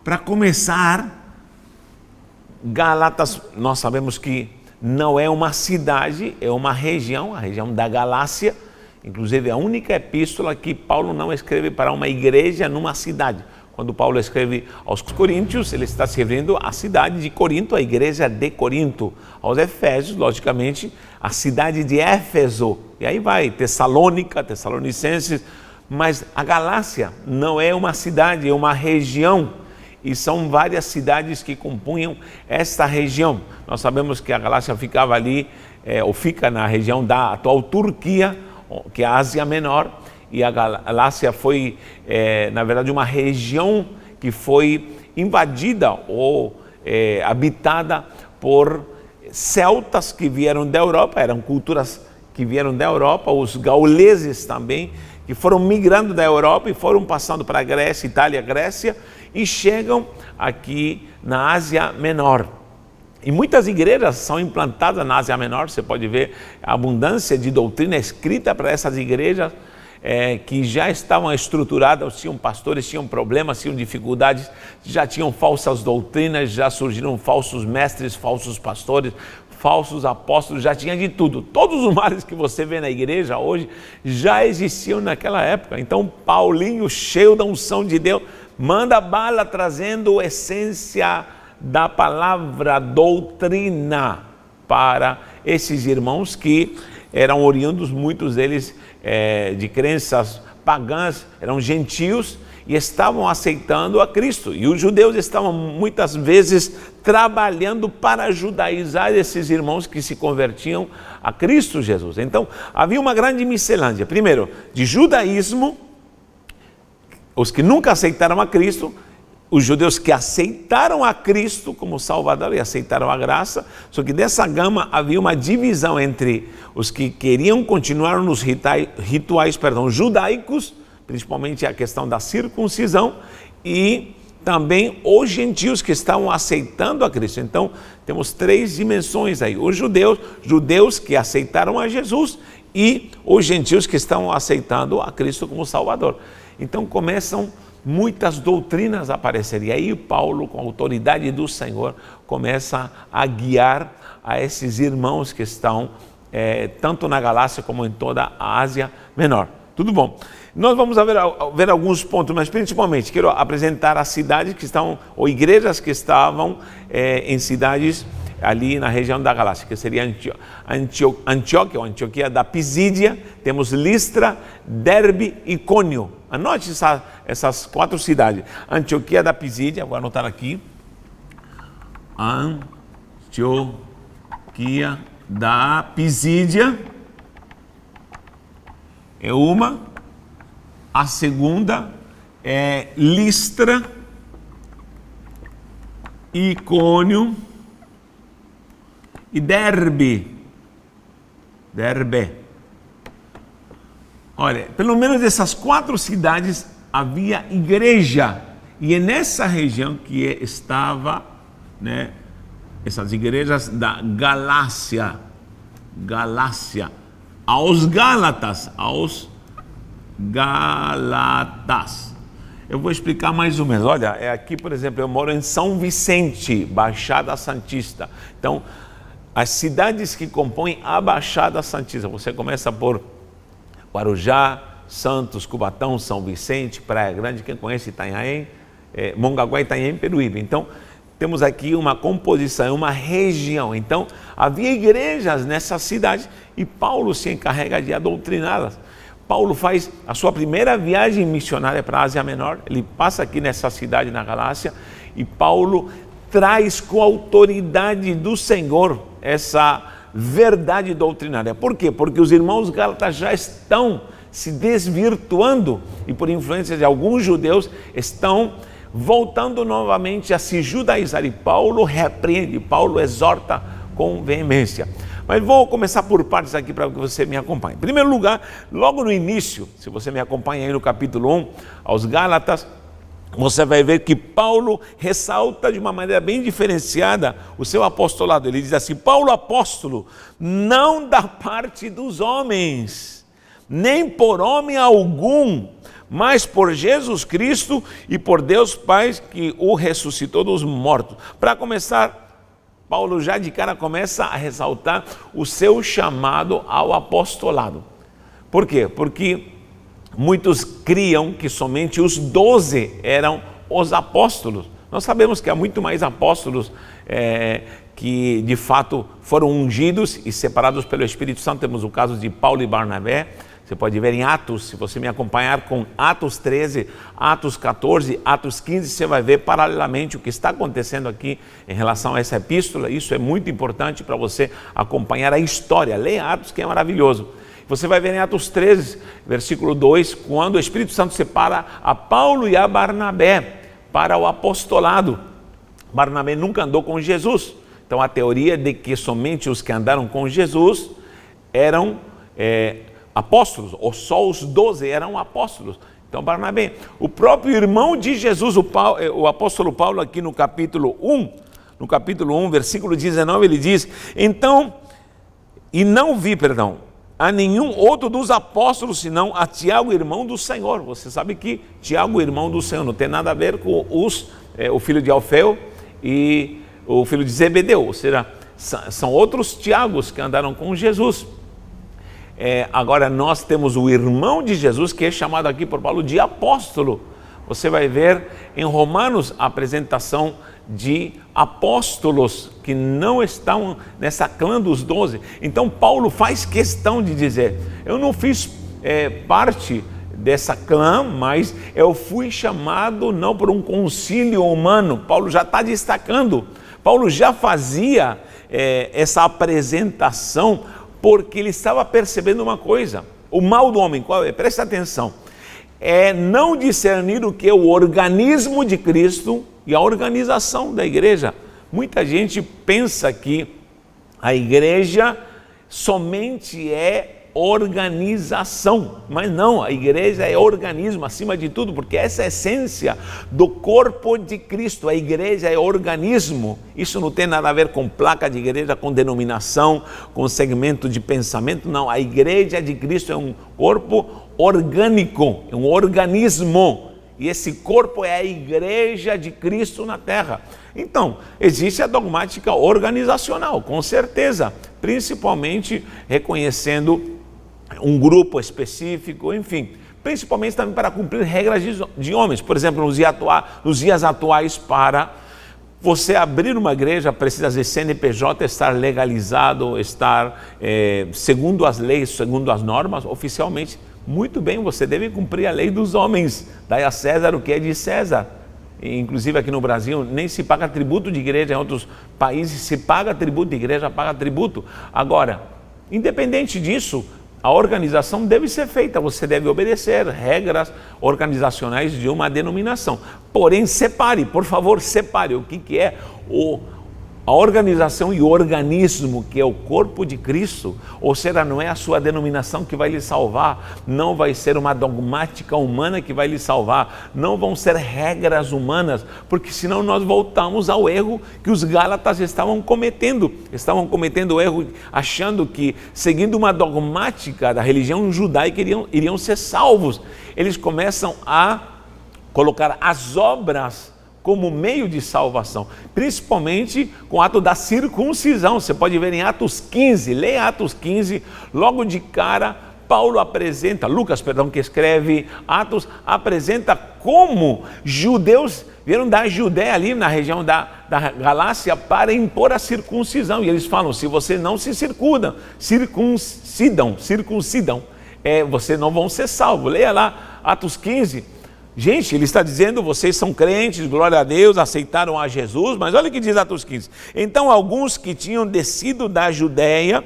Para começar, Gálatas, nós sabemos que não é uma cidade, é uma região, a região da Galácia. Inclusive, a única epístola que Paulo não escreve para uma igreja numa cidade. Quando Paulo escreve aos Coríntios, ele está se referindo à cidade de Corinto, a igreja de Corinto. Aos Efésios, logicamente, a cidade de Éfeso. E aí vai, Tessalônica, Tessalonicenses. Mas a Galácia não é uma cidade, é uma região. E são várias cidades que compunham esta região. Nós sabemos que a Galácia ficava ali, ou fica na região da atual Turquia, que é a Ásia Menor. E a Galácia foi, na verdade, uma região que foi invadida ou habitada por celtas que vieram da Europa, eram culturas que vieram da Europa, os gauleses também, que foram migrando da Europa e foram passando para a Grécia, Itália, Grécia, e chegam aqui na Ásia Menor. E muitas igrejas são implantadas na Ásia Menor, você pode ver a abundância de doutrina escrita para essas igrejas, que já estavam estruturadas, tinham pastores, tinham problemas, tinham dificuldades, já tinham falsas doutrinas, já surgiram falsos mestres, falsos pastores, falsos apóstolos, já tinha de tudo. Todos os males que você vê na igreja hoje já existiam naquela época. Então Paulinho, cheio da unção de Deus, manda bala trazendo a essência da palavra doutrina para esses irmãos que eram oriundos, muitos deles de crenças pagãs, eram gentios e estavam aceitando a Cristo. E os judeus estavam muitas vezes trabalhando para judaizar esses irmãos que se convertiam a Cristo Jesus. Então havia uma grande miscelânea, primeiro, de judaísmo, os que nunca aceitaram a Cristo, os judeus que aceitaram a Cristo como Salvador e aceitaram a graça, só que dessa gama havia uma divisão entre os que queriam continuar nos rituais judaicos, principalmente a questão da circuncisão, e também os gentios que estavam aceitando a Cristo. Então, temos três dimensões aí: os judeus que aceitaram a Jesus e os gentios que estão aceitando a Cristo como Salvador. Então, começam muitas doutrinas a aparecer. E aí Paulo, com a autoridade do Senhor, começa a guiar a esses irmãos que estão tanto na Galácia como em toda a Ásia Menor. Tudo bom? Nós vamos ver alguns pontos, mas principalmente quero apresentar as cidades que estão, ou igrejas que estavam em cidades ali na região da Galácia, que seria Antioquia, ou Antioquia da Pisídia. Temos Listra, Derbe e Icônio. Anote essas quatro cidades. Antioquia da Pisídia, vou anotar aqui. Antioquia da Pisídia é uma. A segunda é Listra, Icônio e Derbe. Olha, pelo menos dessas quatro cidades havia igreja, e é nessa região que estava, essas igrejas da Galácia, aos Gálatas. Eu vou explicar mais ou menos. Olha, aqui, por exemplo, eu moro em São Vicente, Baixada Santista. Então, as cidades que compõem a Baixada Santista, você começa por Guarujá, Santos, Cubatão, São Vicente, Praia Grande, quem conhece Itanhaém, Mongaguá, Itanhaém, Peruíbe. Então, temos aqui uma composição, uma região. Então, havia igrejas nessas cidades e Paulo se encarrega de doutriná-las. Paulo faz a sua primeira viagem missionária para a Ásia Menor, ele passa aqui nessa cidade na Galácia e Paulo traz com a autoridade do Senhor essa verdade doutrinária. Por quê? Porque os irmãos gálatas já estão se desvirtuando e por influência de alguns judeus estão voltando novamente a se judaizar, e Paulo repreende, Paulo exorta com veemência. Mas vou começar por partes aqui para que você me acompanhe. Em primeiro lugar, logo no início, se você me acompanha aí no capítulo 1, aos Gálatas, você vai ver que Paulo ressalta de uma maneira bem diferenciada o seu apostolado. Ele diz assim: Paulo apóstolo, não da parte dos homens, nem por homem algum, mas por Jesus Cristo e por Deus Pai que o ressuscitou dos mortos. Para começar, Paulo já de cara começa a ressaltar o seu chamado ao apostolado. Por quê? Porque muitos criam que somente os 12 eram os apóstolos. Nós sabemos que há muito mais apóstolos que de fato foram ungidos e separados pelo Espírito Santo. Temos o caso de Paulo e Barnabé. Você pode ver em Atos, se você me acompanhar com Atos 13, Atos 14, Atos 15, você vai ver paralelamente o que está acontecendo aqui em relação a essa epístola. Isso é muito importante para você acompanhar a história. Leia Atos, que é maravilhoso. Você vai ver em Atos 13, versículo 2, quando o Espírito Santo separa a Paulo e a Barnabé para o apostolado. Barnabé nunca andou com Jesus. Então a teoria de que somente os que andaram com Jesus eram apóstolos, ou só os 12 eram apóstolos. Então Barnabé, o próprio irmão de Jesus, o apóstolo Paulo, aqui no capítulo 1, versículo 19, ele diz: não vi a nenhum outro dos apóstolos, senão a Tiago, irmão do Senhor. Você sabe que Tiago, irmão do Senhor, não tem nada a ver com o filho de Alfeu e o filho de Zebedeu, ou seja, são outros Tiagos que andaram com Jesus. Agora nós temos o irmão de Jesus, que é chamado aqui por Paulo de apóstolo. Você vai ver em Romanos a apresentação de apóstolos que não estão nessa clã dos 12. Então Paulo faz questão de dizer: eu não fiz parte dessa clã, mas eu fui chamado não por um concílio humano. Paulo já está destacando. Paulo já fazia essa apresentação porque ele estava percebendo uma coisa: o mal do homem, qual é? Presta atenção, é não discernir o que é o organismo de Cristo e a organização da igreja. Muita gente pensa que a igreja somente é organização, mas não, a igreja é organismo acima de tudo, porque essa é a essência do corpo de Cristo. A igreja é organismo. Isso não tem nada a ver com placa de igreja, com denominação, com segmento de pensamento, não. A igreja de Cristo é um corpo orgânico, é um organismo, e esse corpo é a igreja de Cristo na terra. Então, existe a dogmática organizacional, com certeza, principalmente reconhecendo um grupo específico, enfim, principalmente também para cumprir regras de homens. Por exemplo, nos dias atuais, para você abrir uma igreja, precisa de CNPJ, estar legalizado, estar segundo as leis, segundo as normas, oficialmente. Muito bem, você deve cumprir a lei dos homens, dai a César o que é de César. Inclusive aqui no Brasil nem se paga tributo de igreja, em outros países se paga tributo de igreja, paga tributo. Agora, independente disso, a organização deve ser feita, você deve obedecer regras organizacionais de uma denominação. Porém, separe, por favor, separe o que é a organização e o organismo, que é o corpo de Cristo. Ou seja, não é a sua denominação que vai lhe salvar, não vai ser uma dogmática humana que vai lhe salvar, não vão ser regras humanas, porque senão nós voltamos ao erro que os Gálatas estavam cometendo o erro achando que, seguindo uma dogmática da religião judaica, iriam ser salvos. Eles começam a colocar as obras como meio de salvação, principalmente com o ato da circuncisão. Você pode ver em Atos 15, leia Atos 15, logo de cara, Lucas, que escreve Atos, apresenta como judeus vieram da Judéia, ali na região da Galácia, para impor a circuncisão. E eles falam: se você não se circuncidam, vocês não vão ser salvos. Leia lá Atos 15. Gente, ele está dizendo: vocês são crentes, glória a Deus, aceitaram a Jesus. Mas olha o que diz Atos 15. Então alguns que tinham descido da Judéia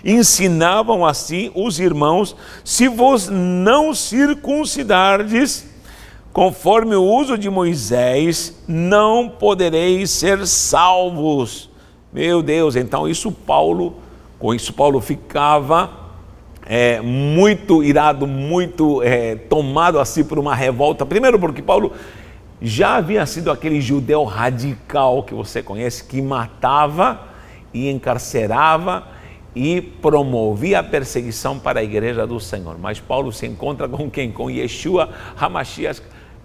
ensinavam assim os irmãos: se vos não circuncidardes conforme o uso de Moisés, não podereis ser salvos. Meu Deus, então com isso Paulo ficava muito irado, muito tomado assim por uma revolta. Primeiro porque Paulo já havia sido aquele judeu radical que você conhece, que matava e encarcerava e promovia a perseguição para a igreja do Senhor. Mas Paulo se encontra com quem? Com Yeshua HaMashiach,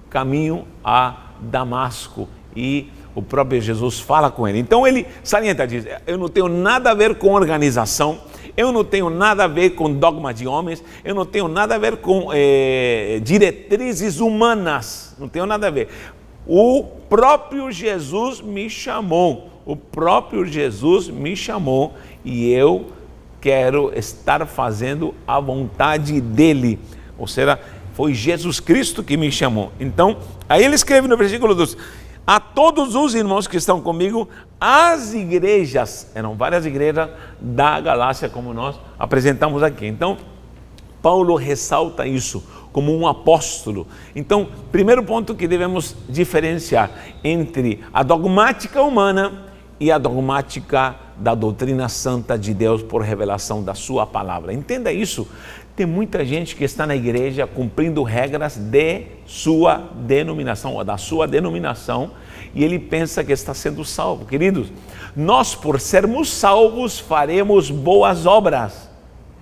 caminho a Damasco, e o próprio Jesus fala com ele. Então ele salienta, diz: eu não tenho nada a ver com organização, eu não tenho nada a ver com dogma de homens, eu não tenho nada a ver com diretrizes humanas, não tenho nada a ver. O próprio Jesus me chamou, e eu quero estar fazendo a vontade dele. Ou seja, foi Jesus Cristo que me chamou. Então, aí ele escreve no versículo 2: a todos os irmãos que estão comigo, as igrejas, eram várias igrejas da Galácia, como nós apresentamos aqui. Então, Paulo ressalta isso como um apóstolo. Então, primeiro ponto que devemos diferenciar entre a dogmática humana e a dogmática da doutrina santa de Deus por revelação da sua palavra. Entenda isso. Tem muita gente que está na igreja cumprindo regras de sua denominação, ou da sua denominação, e ele pensa que está sendo salvo. Queridos, nós, por sermos salvos, faremos boas obras.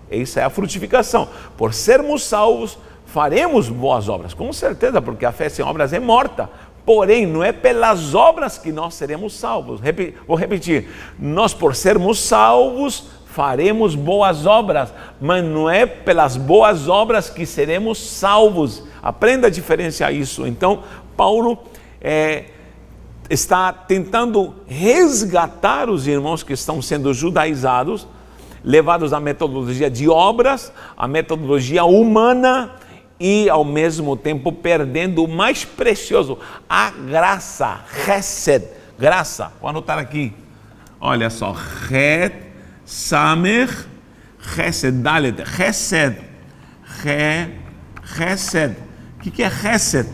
Essa é a frutificação. Por sermos salvos, faremos boas obras, com certeza, porque a fé sem obras é morta. Porém, não é pelas obras que nós seremos salvos. Vou repetir: nós, por sermos salvos, faremos boas obras, mas não é pelas boas obras que seremos salvos. Aprenda a diferenciar isso. Então, Paulo está tentando resgatar os irmãos que estão sendo judaizados, levados à metodologia de obras, à metodologia humana, e ao mesmo tempo perdendo o mais precioso, a graça, Chesed, graça. Vou anotar aqui, olha só, Het, Samer, Chesed, Dalet, Chesed, Chesed. O que é Chesed?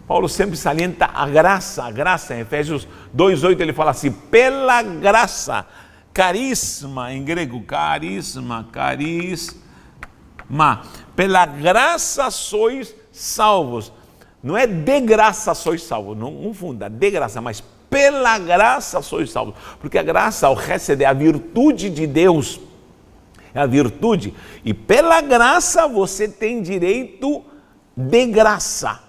Paulo sempre salienta a graça, em Efésios 2:8 ele fala assim: pela graça, carisma em grego, carisma, pela graça sois salvos. Não é de graça sois salvos, não confunda, de graça, mas pela graça sois salvos. Porque a graça, o Chesed, é a virtude de Deus, é a virtude. E pela graça você tem direito de graça,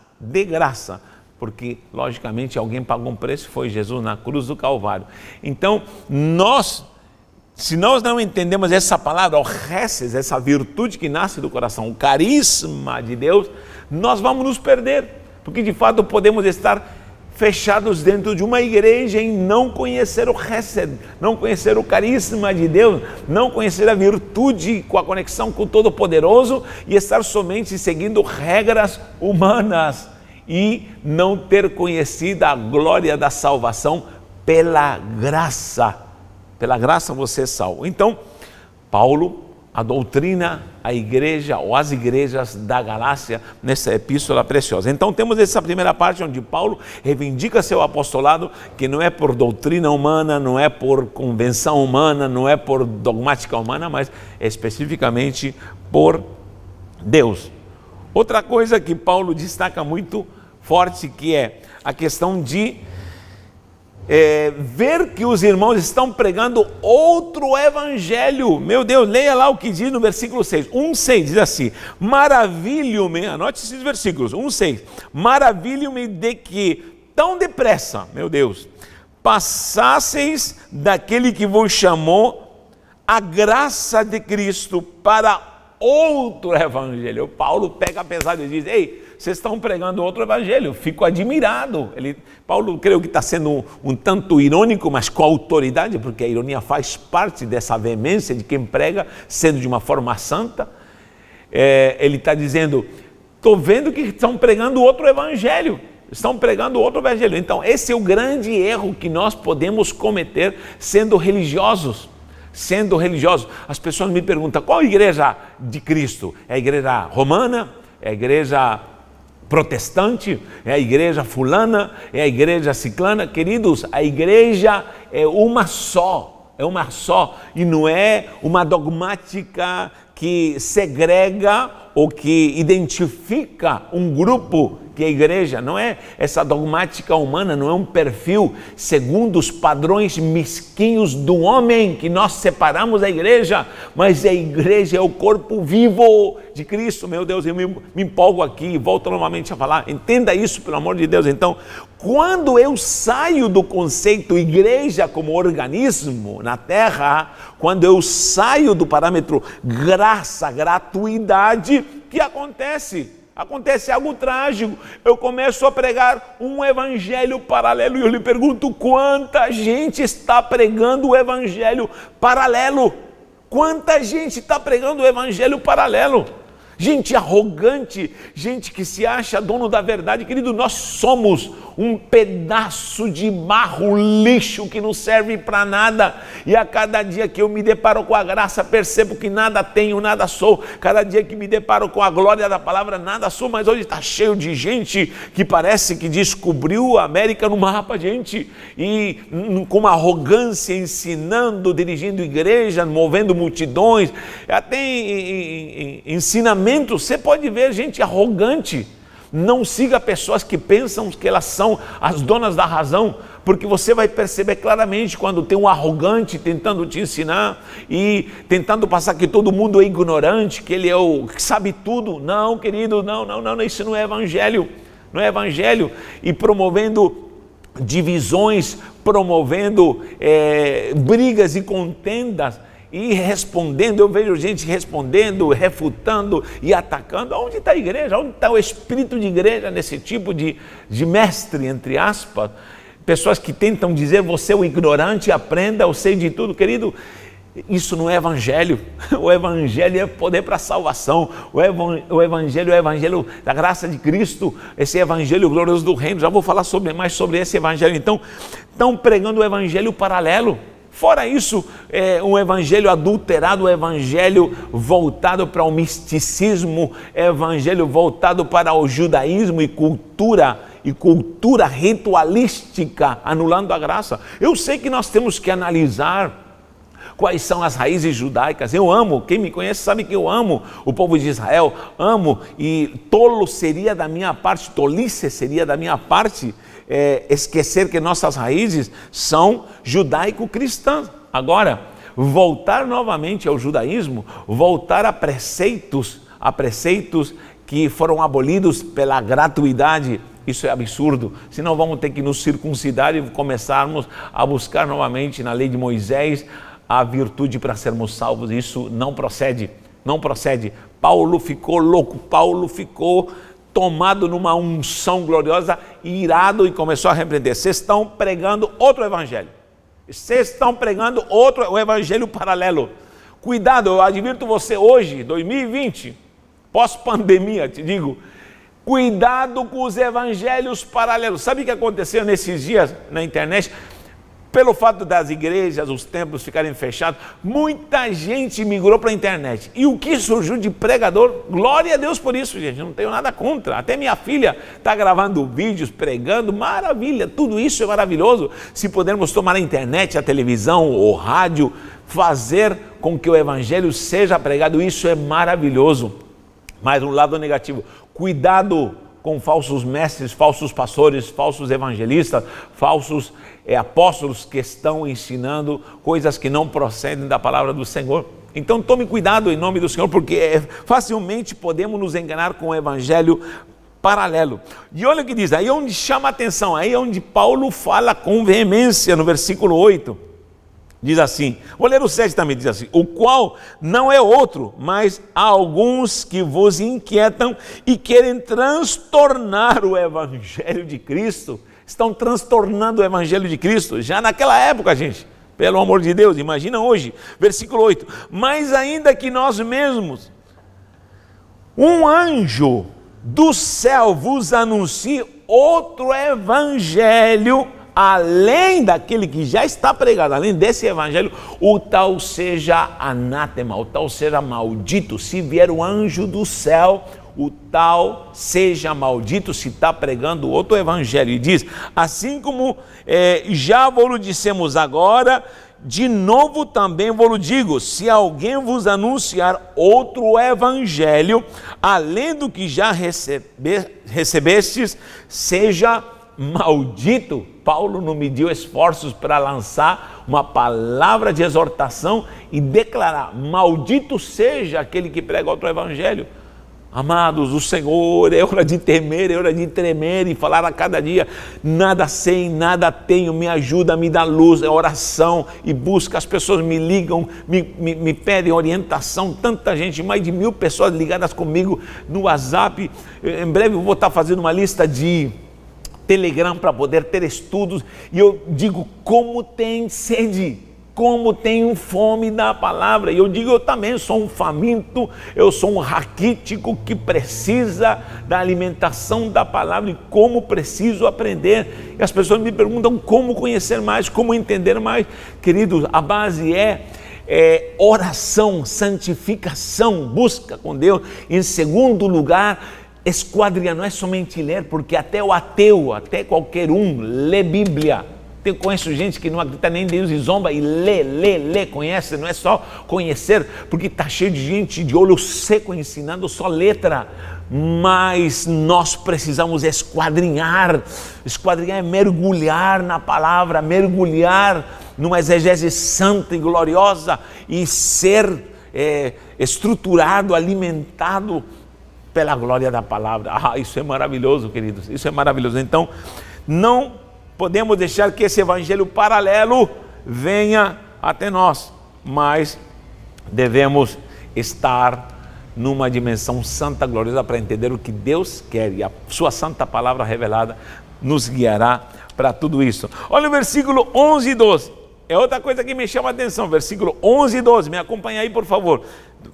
porque logicamente alguém pagou um preço, foi Jesus na cruz do Calvário. Então se nós não entendemos essa palavra, o Chesed, essa virtude que nasce do coração, o carisma de Deus, nós vamos nos perder, porque de fato podemos estar fechados dentro de uma igreja e não conhecer o Chesed, não conhecer o carisma de Deus, não conhecer a virtude com a conexão com o Todo-Poderoso, e estar somente seguindo regras humanas e não ter conhecido a glória da salvação pela graça. Pela graça você é salvo. Então, Paulo a doutrina, a igreja ou as igrejas da Galácia nessa epístola preciosa. Então temos essa primeira parte onde Paulo reivindica seu apostolado, que não é por doutrina humana, não é por convenção humana, não é por dogmática humana, mas especificamente por Deus. Outra coisa que Paulo destaca muito forte, que é a questão de ver que os irmãos estão pregando outro evangelho. Meu Deus, leia lá o que diz no versículo 6. 1:6 diz assim: maravilho-me, anote esses versículos, 1:6, maravilho-me de que tão depressa, meu Deus, passasseis daquele que vos chamou a graça de Cristo para outro evangelho. Paulo pega pesado e diz: ei, vocês estão pregando outro evangelho, fico admirado. Paulo, creio que está sendo um tanto irônico, mas com autoridade, porque a ironia faz parte dessa veemência de quem prega, sendo de uma forma santa. Ele está dizendo: estou vendo que estão pregando outro evangelho, Então esse é o grande erro que nós podemos cometer sendo religiosos. As pessoas me perguntam: qual a igreja de Cristo? É a igreja romana? É a igreja protestante? É a igreja fulana? É a igreja ciclana? Queridos, a igreja é uma só, e não é uma dogmática que segrega ou que identifica um grupo que a igreja não é essa dogmática humana, não é um perfil segundo os padrões mesquinhos do homem que nós separamos da igreja, mas a igreja é o corpo vivo de Cristo. Meu Deus, eu me empolgo aqui e volto novamente a falar. Entenda isso, pelo amor de Deus. Então, quando eu saio do conceito igreja como organismo na terra, quando eu saio do parâmetro graça, gratuidade, o que acontece? Acontece algo trágico. Eu começo a pregar um evangelho paralelo e eu lhe pergunto: quanta gente está pregando o evangelho paralelo? Quanta gente está pregando o evangelho paralelo? Gente arrogante, gente que se acha dono da verdade. Querido, nós somos um pedaço de barro, lixo que não serve para nada, e a cada dia que eu me deparo com a graça, percebo que nada tenho, nada sou. Cada dia que me deparo com a glória da palavra, nada sou. Mas hoje está cheio de gente que parece que descobriu a América no mapa, gente, e com uma arrogância, ensinando, dirigindo igreja, movendo multidões, até em ensinamento. Você pode ver gente arrogante. Não siga pessoas que pensam que elas são as donas da razão, porque você vai perceber claramente quando tem um arrogante tentando te ensinar e tentando passar que todo mundo é ignorante, que ele é o que sabe tudo. Não, querido, não, isso não é evangelho, não é evangelho. E promovendo divisões, promovendo brigas e contendas, e respondendo. Eu vejo gente respondendo, refutando e atacando. Onde está a igreja? Onde está o espírito de igreja nesse tipo de mestre, entre aspas? Pessoas que tentam dizer: você é o ignorante, aprenda, eu sei de tudo. Querido, isso não é evangelho. O evangelho é poder para a salvação. O evangelho é o evangelho da graça de Cristo. Esse evangelho glorioso do reino. Já vou falar mais sobre esse evangelho. Então, estão pregando o evangelho paralelo. Fora isso, um evangelho adulterado, um evangelho voltado para o misticismo, evangelho voltado para o judaísmo e cultura ritualística, anulando a graça. Eu sei que nós temos que analisar quais são as raízes judaicas. Eu amo, quem me conhece sabe que eu amo o povo de Israel, amo, e tolice seria da minha parte esquecer que nossas raízes são judaico-cristãs. Agora, voltar novamente ao judaísmo, voltar a preceitos que foram abolidos pela gratuidade, isso é absurdo. Senão vamos ter que nos circuncidar e começarmos a buscar novamente na lei de Moisés a virtude para sermos salvos. Isso não procede. Paulo ficou louco, Paulo ficou tomado numa unção gloriosa, irado, e começou a repreender. Vocês estão pregando outro evangelho. Vocês estão pregando o evangelho paralelo. Cuidado, eu advirto você hoje, 2020, pós-pandemia, te digo, cuidado com os evangelhos paralelos. Sabe o que aconteceu nesses dias na internet? Pelo fato das igrejas, os templos ficarem fechados, muita gente migrou para a internet. E o que surgiu de pregador? Glória a Deus por isso, gente. Não tenho nada contra. Até minha filha está gravando vídeos, pregando. Maravilha, tudo isso é maravilhoso. Se pudermos tomar a internet, a televisão, o rádio, fazer com que o evangelho seja pregado, isso é maravilhoso. Mas um lado negativo: cuidado com falsos mestres, falsos pastores, falsos evangelistas, falsos apóstolos que estão ensinando coisas que não procedem da palavra do Senhor. Então tome cuidado em nome do Senhor, porque facilmente podemos nos enganar com o evangelho paralelo. E olha o que diz, aí onde chama a atenção, aí onde Paulo fala com veemência, no versículo 8. Diz assim, vou ler o 7 também, diz assim: o qual não é outro, mas há alguns que vos inquietam e querem transtornar o evangelho de Cristo. Estão transtornando o evangelho de Cristo, já naquela época, gente, pelo amor de Deus, imagina hoje, versículo 8, mas ainda que nós mesmos, um anjo do céu vos anuncie outro evangelho, além daquele que já está pregado, além desse evangelho, o tal seja anátema, o tal seja maldito. Se vier o anjo do céu, o tal seja maldito, se está pregando outro evangelho. E diz, assim como já vos dissemos agora, de novo também vos digo, se alguém vos anunciar outro evangelho, além do que já recebestes, seja maldito. Paulo não mediu esforços para lançar uma palavra de exortação e declarar: maldito seja aquele que prega outro evangelho. Amados, o Senhor, é hora de temer, é hora de tremer e falar a cada dia: nada sei, nada tenho, me ajuda, me dá luz. É oração e busca. As pessoas me ligam, me pedem orientação. Tanta gente, mais de 1000 pessoas ligadas comigo no WhatsApp. Em breve eu vou estar fazendo uma lista de Telegram para poder ter estudos. E eu digo: como tem sede, como tenho fome da palavra. E eu digo: eu também sou um faminto, eu sou um raquítico que precisa da alimentação da palavra e como preciso aprender. E as pessoas me perguntam como conhecer mais, como entender mais. Queridos, a base é oração, santificação, busca com Deus. Em segundo lugar, esquadrinhar, não é somente ler, porque até o ateu, até qualquer um lê Bíblia. Eu conheço gente que não acredita nem em Deus e zomba e lê, conhece, não é só conhecer, porque está cheio de gente de olho seco ensinando só letra, mas nós precisamos esquadrinhar. Esquadrinhar é mergulhar na palavra, mergulhar numa exegese santa e gloriosa e ser estruturado, alimentado pela glória da palavra. Isso é maravilhoso, queridos, isso é maravilhoso. Então, não podemos deixar que esse evangelho paralelo venha até nós, mas devemos estar numa dimensão santa, gloriosa, para entender o que Deus quer, e a sua santa palavra revelada nos guiará para tudo isso. Olha o versículo 11 e 12, é outra coisa que me chama a atenção, versículo 11 e 12, me acompanha aí por favor.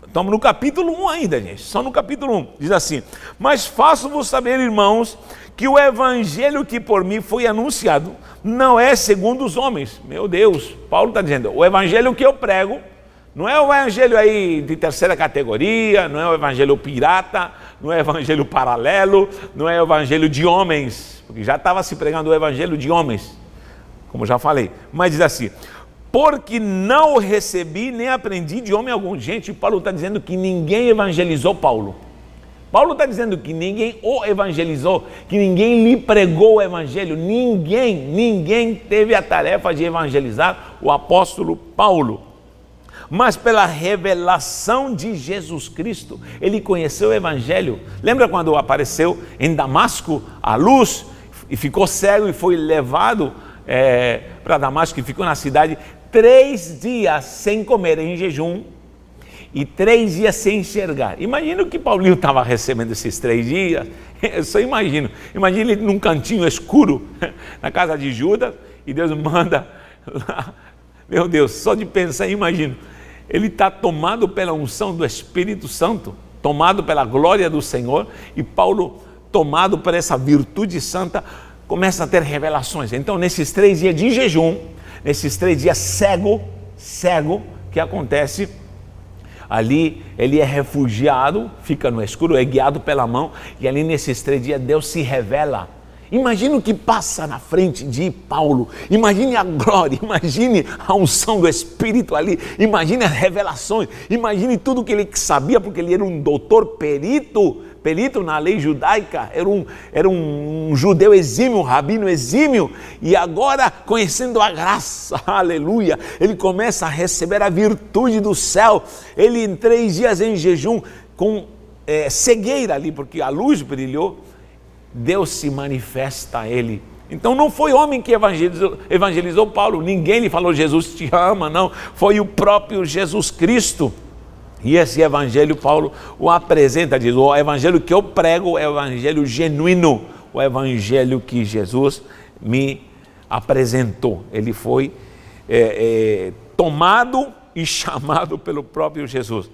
Estamos no capítulo 1 ainda, gente, só no capítulo 1, diz assim: mas faço-vos saber, irmãos, que o evangelho que por mim foi anunciado não é segundo os homens. Meu Deus, Paulo está dizendo, o evangelho que eu prego não é o evangelho aí de terceira categoria, não é o evangelho pirata, não é o evangelho paralelo, não é o evangelho de homens, porque já estava se pregando o evangelho de homens, como já falei, mas diz assim: porque não recebi nem aprendi de homem algum. Gente, Paulo está dizendo que ninguém evangelizou Paulo. Paulo está dizendo que ninguém o evangelizou, que ninguém lhe pregou o evangelho, ninguém teve a tarefa de evangelizar o apóstolo Paulo. Mas pela revelação de Jesus Cristo, ele conheceu o evangelho. Lembra quando apareceu em Damasco a luz e ficou cego e foi levado para Damasco e ficou na cidade 3 dias sem comer, em jejum, e 3 dias sem enxergar. Imagina o que Paulinho estava recebendo esses 3 dias. Eu só imagino ele num cantinho escuro na casa de Judas, e Deus manda lá. Meu Deus, só de pensar, imagino, ele está tomado pela unção do Espírito Santo, tomado pela glória do Senhor, e Paulo, tomado por essa virtude santa, começa a ter revelações. Então, nesses 3 dias de jejum, nesses 3 dias cego, que acontece? Ali ele é refugiado, fica no escuro, é guiado pela mão, e ali nesses 3 dias Deus se revela. Imagine o que passa na frente de Paulo, imagine a glória, imagine a unção do Espírito ali, imagine as revelações, imagine tudo que ele sabia, porque ele era um doutor perito na lei judaica, era um judeu exímio, um rabino exímio, e agora, conhecendo a graça, aleluia, ele começa a receber a virtude do céu. Ele em 3 dias em jejum, com cegueira ali, porque a luz brilhou, Deus se manifesta a ele. Então não foi homem que evangelizou Paulo, ninguém lhe falou Jesus te ama, não, foi o próprio Jesus Cristo. E esse evangelho Paulo o apresenta, diz: o evangelho que eu prego é o evangelho genuíno, o evangelho que Jesus me apresentou. Ele foi tomado e chamado pelo próprio Jesus.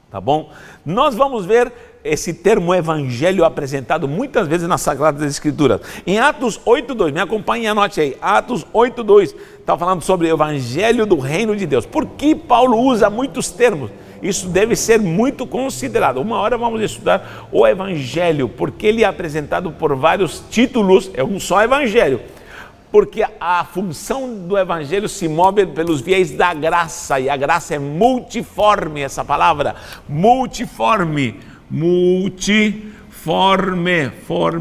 Tá bom? Nós vamos ver esse termo evangelho apresentado muitas vezes nas Sagradas Escrituras. Em Atos 8:2, me acompanhe e anote aí, Atos 8:2, está falando sobre o evangelho do reino de Deus. Por que Paulo usa muitos termos? Isso deve ser muito considerado. Uma hora vamos estudar o evangelho, porque ele é apresentado por vários títulos, é um só evangelho. Porque a função do Evangelho se move pelos viés da graça, e a graça é multiforme, essa palavra, multiforme,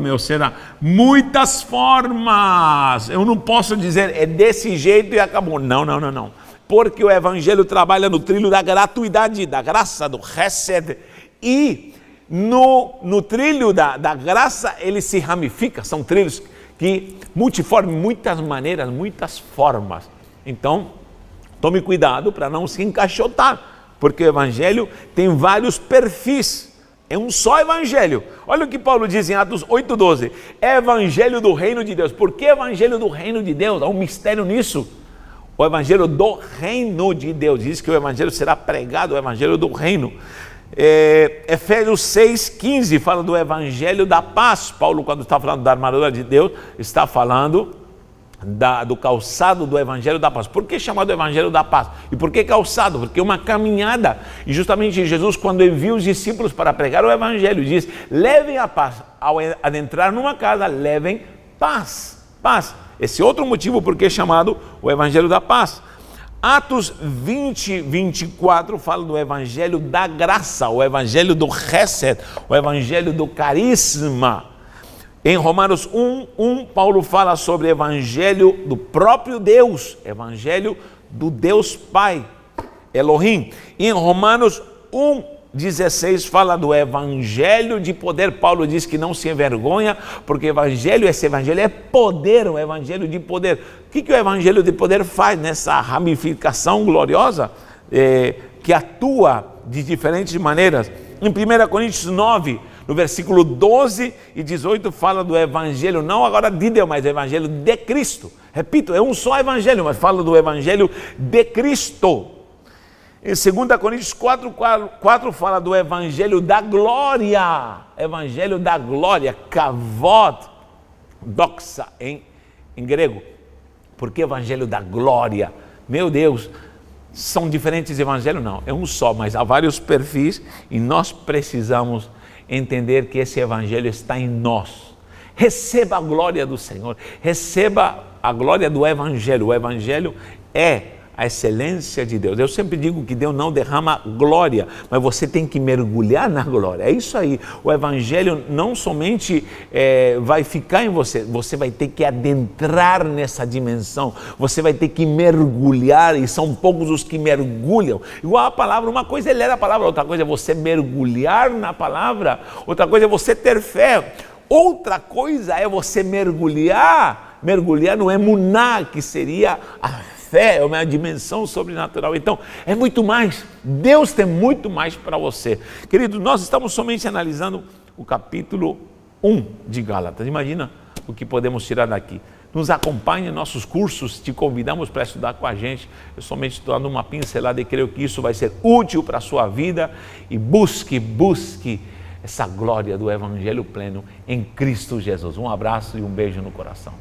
ou seja, muitas formas. Eu não posso dizer é desse jeito e acabou. Não. Porque o Evangelho trabalha no trilho da gratuidade, da graça, do Hesed, e no trilho da graça ele se ramifica, são trilhos que multiforme, muitas maneiras, muitas formas. Então, tome cuidado para não se encaixotar, porque o Evangelho tem vários perfis, é um só Evangelho. Olha o que Paulo diz em Atos 8,12, é Evangelho do Reino de Deus. Por que Evangelho do Reino de Deus? Há um mistério nisso. O Evangelho do Reino de Deus, diz que o Evangelho será pregado, o Evangelho do Reino. Efésios 6,15 fala do Evangelho da paz. Paulo, quando está falando da armadura de Deus, está falando do calçado do Evangelho da paz. Por que chamado Evangelho da paz? E por que calçado? Porque é uma caminhada. E justamente Jesus, quando envia os discípulos para pregar o Evangelho, diz: levem a paz. Ao adentrar numa casa, levem paz. Paz. Esse é outro motivo por que é chamado o Evangelho da paz. Atos 20, 24 fala do Evangelho da graça, o Evangelho do Hesed, o Evangelho do carisma. Em Romanos 1, Paulo fala sobre o Evangelho do próprio Deus, Evangelho do Deus Pai, Elohim. E em Romanos 1,16 fala do Evangelho de poder. Paulo diz que não se envergonha, porque esse Evangelho é poder, um Evangelho de poder. O que o Evangelho de poder faz nessa ramificação gloriosa, que atua de diferentes maneiras? Em 1 Coríntios 9, no versículo 12 e 18, fala do Evangelho, não agora de Deus, mas do Evangelho de Cristo. Repito, é um só Evangelho, mas fala do Evangelho de Cristo. Em 2 Coríntios 4 fala do Evangelho da glória, Evangelho da glória, kavod, doxa em grego. Por que Evangelho da glória? Meu Deus, são diferentes evangelhos? Não, é um só, mas há vários perfis e nós precisamos entender que esse Evangelho está em nós. Receba a glória do Senhor, receba a glória do Evangelho. O Evangelho é a excelência de Deus. Eu sempre digo que Deus não derrama glória, mas você tem que mergulhar na glória. É isso aí. O Evangelho não somente vai ficar em você, você vai ter que adentrar nessa dimensão, você vai ter que mergulhar, e são poucos os que mergulham. Igual a palavra, uma coisa é ler a palavra, outra coisa é você mergulhar na palavra, outra coisa é você ter fé, outra coisa é você mergulhar no emuná, que seria a fé, é uma dimensão sobrenatural. Então, é muito mais. Deus tem muito mais para você. Querido, nós estamos somente analisando o capítulo 1 de Gálatas. Imagina o que podemos tirar daqui. Nos acompanhe em nossos cursos, te convidamos para estudar com a gente. Eu somente estou dando uma pincelada e creio que isso vai ser útil para a sua vida. E busque essa glória do Evangelho pleno em Cristo Jesus. Um abraço e um beijo no coração.